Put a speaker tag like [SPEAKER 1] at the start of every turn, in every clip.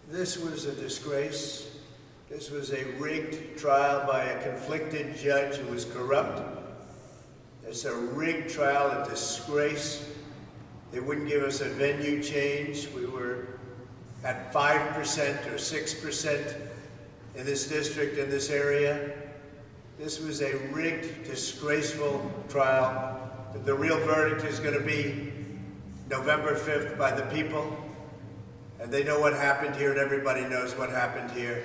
[SPEAKER 1] This was a disgrace. This was a rigged trial by a conflicted judge who was corrupt. It's a rigged trial, a disgrace. They wouldn't give us a venue change. We were at 5% or 6% in this district, in this area. This was a rigged, disgraceful trial. The real verdict is going to be November 5th by the people. And they know what happened here, and everybody knows what happened here.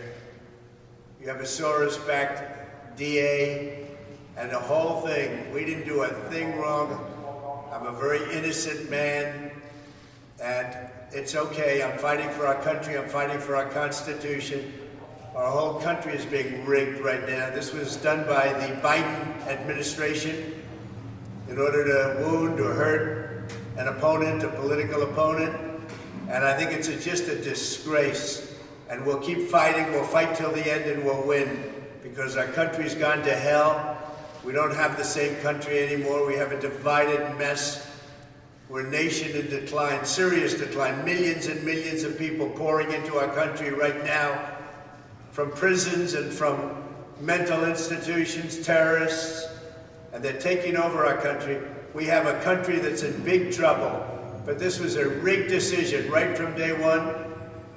[SPEAKER 1] You have a Soros-backed DA and the whole thing. We didn't do a thing wrong. I'm a very innocent man, and it's okay. I'm fighting for our country. I'm fighting for our Constitution. Our whole country is being rigged right now. This was done by the Biden administration in order to wound or hurt an opponent, a political opponent. And I think it's just a disgrace. And we'll keep fighting. We'll fight till the end, and we'll win, because our country's gone to hell. We don't have the same country anymore. We have a divided mess. We're a nation in decline, serious decline. Millions and millions of people pouring into our country right now from prisons and from mental institutions, terrorists, and they're taking over our country. We have a country that's in big trouble. But this was a rigged decision right from day one,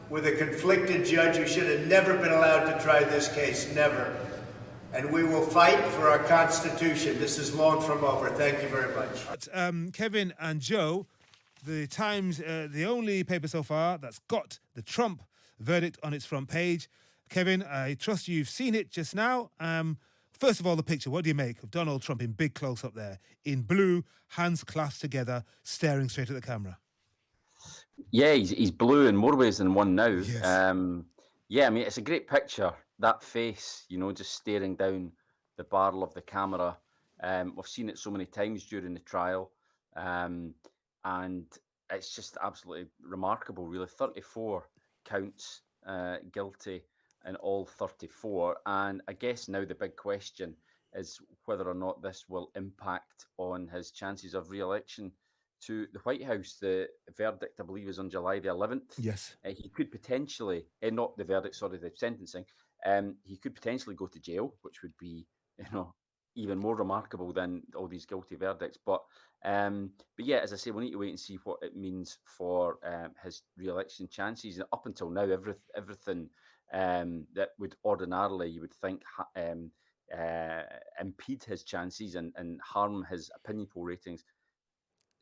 [SPEAKER 1] with a conflicted judge who should have never been allowed to try this case, never. And we will fight for our Constitution. This is long from over. Thank you very much.
[SPEAKER 2] Kevin and Joe, the Times, the only paper so far that's got the Trump verdict on its front page. Kevin, I trust you've seen it just now. First of all, the picture. What do you make of Donald Trump in big close-up there, in blue, hands clasped together, staring straight at the camera?
[SPEAKER 3] Yeah, he's blue in more ways than one now.
[SPEAKER 2] Yes.
[SPEAKER 3] Yeah, I mean, it's a great picture. That face, just staring down the barrel of the camera. We've seen it so many times during the trial. And it's just absolutely remarkable, really. 34 counts guilty in all 34. And I guess now the big question is whether or not this will impact on his chances of re-election to the White House. The verdict, I believe, is on July the 11th.
[SPEAKER 2] Yes.
[SPEAKER 3] He could potentially, not the verdict, sorry, the sentencing, he could potentially go to jail, which would be, even more remarkable than all these guilty verdicts. But yeah, as I say, we need to wait and see what it means for his re-election chances. And up until now, everything that would ordinarily, you would think, impede his chances and harm his opinion poll ratings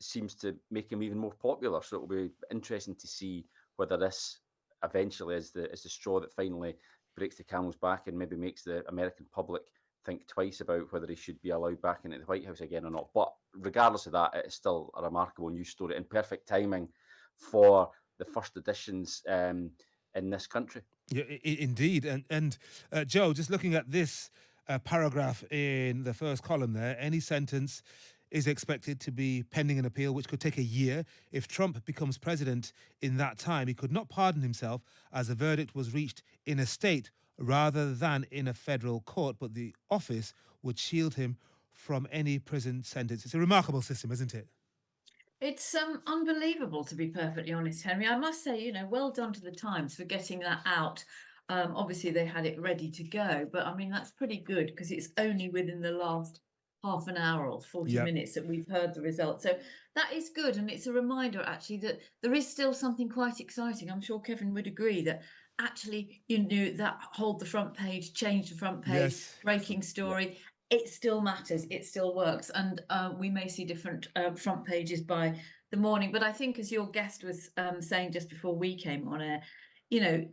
[SPEAKER 3] seems to make him even more popular. So it'll be interesting to see whether this eventually is the straw that finally breaks the camel's back and maybe makes the American public think twice about whether he should be allowed back into the White House again or not. But regardless of that, it's still a remarkable news story and perfect timing for the first editions in this country.
[SPEAKER 2] Yeah, indeed. And Joe, just looking at this paragraph in the first column there, any sentence is expected to be pending an appeal, which could take a year. If Trump becomes president in that time, he could not pardon himself, as a verdict was reached in a state rather than in a federal court, but the office would shield him from any prison sentence. It's a remarkable system, isn't it?
[SPEAKER 4] It's unbelievable, to be perfectly honest, Henry. I must say, well done to the Times for getting that out. Obviously, they had it ready to go, but I mean, that's pretty good, because it's only within the last half an hour or 40 minutes that we've heard the result. So that is good. And it's a reminder, actually, that there is still something quite exciting. I'm sure Kevin would agree that actually, that hold the front page, change the front page, breaking story. It still matters. It still works. And we may see different front pages by the morning. But I think, as your guest was saying just before we came on air,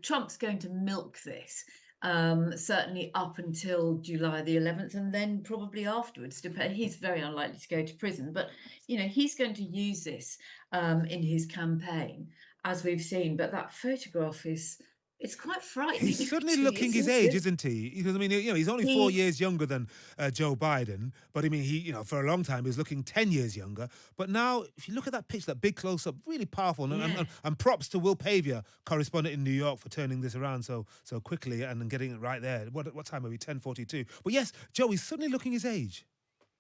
[SPEAKER 4] Trump's going to milk this. Certainly up until July the 11th, and then probably afterwards. He's very unlikely to go to prison, but he's going to use this in his campaign, as we've seen. But that photograph it's quite frightening.
[SPEAKER 2] He's certainly looking his age, isn't he? Because, I mean, he's only 4 years younger than Joe Biden. But, I mean, he, for a long time, he was looking 10 years younger. But now, if you look at that picture, that big close-up, really powerful. And props to Will Pavia, correspondent in New York, for turning this around so quickly and getting it right there. What time are we? 10:42. But, yes, Joe, he's certainly looking his age.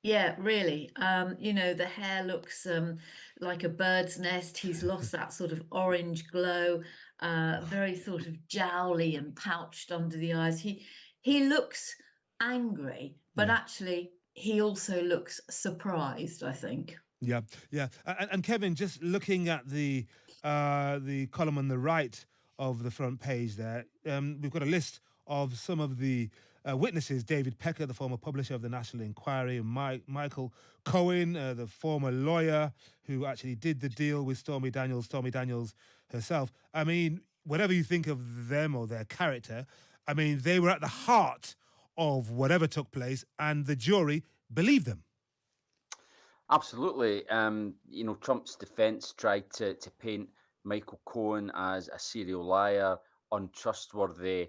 [SPEAKER 4] Yeah, really. The hair looks like a bird's nest. He's lost that sort of orange glow. very sort of jowly and pouched under the eyes. He looks angry, but
[SPEAKER 2] Yeah.
[SPEAKER 4] actually he also looks surprised, I think.
[SPEAKER 2] Yeah, yeah. And Kevin, just looking at the column on the right of the front page there, we've got a list of some of the witnesses: David Pecker, the former publisher of the National Enquiry, and Michael Cohen, the former lawyer who actually did the deal with Stormy Daniels herself. I mean, whatever you think of them or their character, I mean, they were at the heart of whatever took place, and the jury believed them.
[SPEAKER 3] Absolutely. Trump's defense tried to paint Michael Cohen as a serial liar, untrustworthy,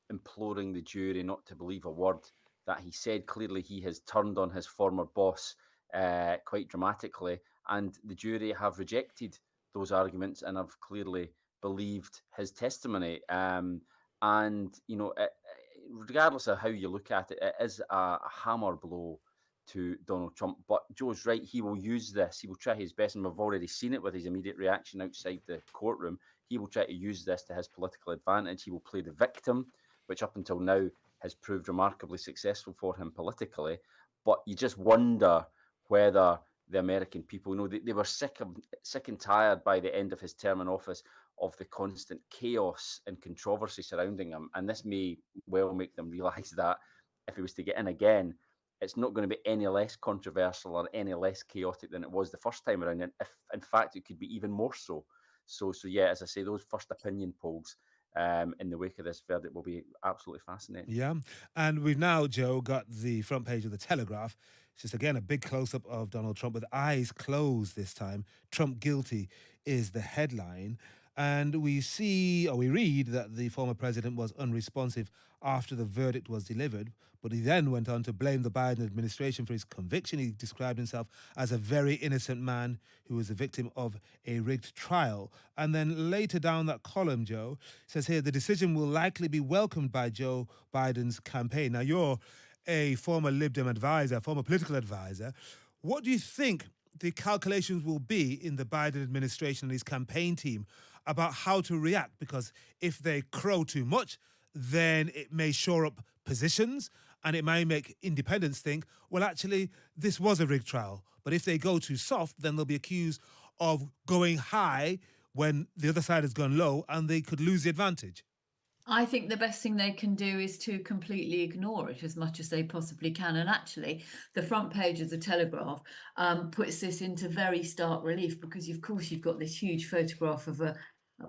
[SPEAKER 3] imploring the jury not to believe a word that he said. Clearly, he has turned on his former boss quite dramatically, and the jury have rejected those arguments and have clearly believed his testimony. Regardless of how you look at it, it is a hammer blow to Donald Trump. But Joe's right, he will use this. He will try his best, and we've already seen it with his immediate reaction outside the courtroom. He will try to use this to his political advantage. He will play the victim, which up until now has proved remarkably successful for him politically. But you just wonder whether the American people, they were sick and tired by the end of his term in office of the constant chaos and controversy surrounding him. And this may well make them realise that if he was to get in again, it's not going to be any less controversial or any less chaotic than it was the first time around. And if, in fact, it could be even more so. So yeah, as I say, those first opinion polls in the wake of this verdict will be absolutely fascinating.
[SPEAKER 2] Yeah. And we've now, Joe, got the front page of the Telegraph. It's just, again, a big close up of Donald Trump with eyes closed this time. Trump guilty is the headline. And we see, or we read, that the former president was unresponsive after the verdict was delivered. But he then went on to blame the Biden administration for his conviction. He described himself as a very innocent man who was the victim of a rigged trial. And then later down that column, Joe, says here, the decision will likely be welcomed by Joe Biden's campaign. Now, you're a former Lib Dem advisor, former political advisor. What do you think the calculations will be in the Biden administration and his campaign team about how to react? Because if they crow too much, then it may shore up positions and it may make independents think, well, actually, this was a rigged trial. But if they go too soft, then they'll be accused of going high when the other side has gone low and they could lose the advantage.
[SPEAKER 4] I think the best thing they can do is to completely ignore it as much as they possibly can. And actually, the front page of the Telegraph puts this into very stark relief because, of course, you've got this huge photograph of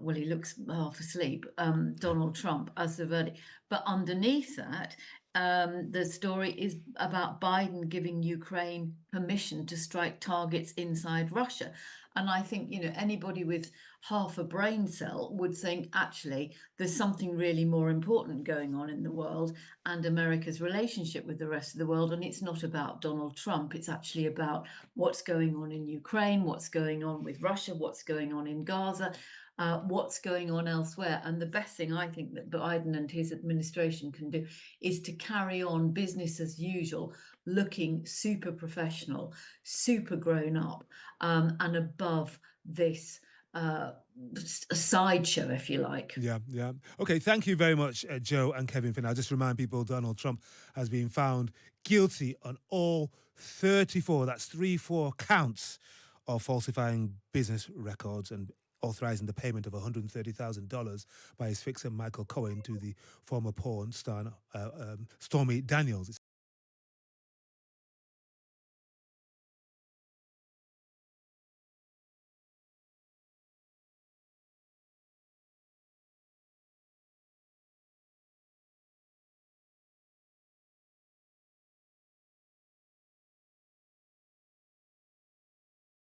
[SPEAKER 4] well, he looks half asleep, Donald Trump as the verdict. But underneath that, the story is about Biden giving Ukraine permission to strike targets inside Russia. And I think, anybody with half a brain cell would think, actually, there's something really more important going on in the world and America's relationship with the rest of the world. And it's not about Donald Trump. It's actually about what's going on in Ukraine, what's going on with Russia, what's going on in Gaza. What's going on elsewhere. And the best thing I think that Biden and his administration can do is to carry on business as usual, looking super professional, super grown up, and above this sideshow, if you like.
[SPEAKER 2] Yeah, yeah. Okay, thank you very much, Joe and Kevin, for now. Just remind people, Donald Trump has been found guilty on all 34, that's 34 counts of falsifying business records and authorizing the payment of $130,000 by his fixer Michael Cohen to the former porn star Stormy Daniels.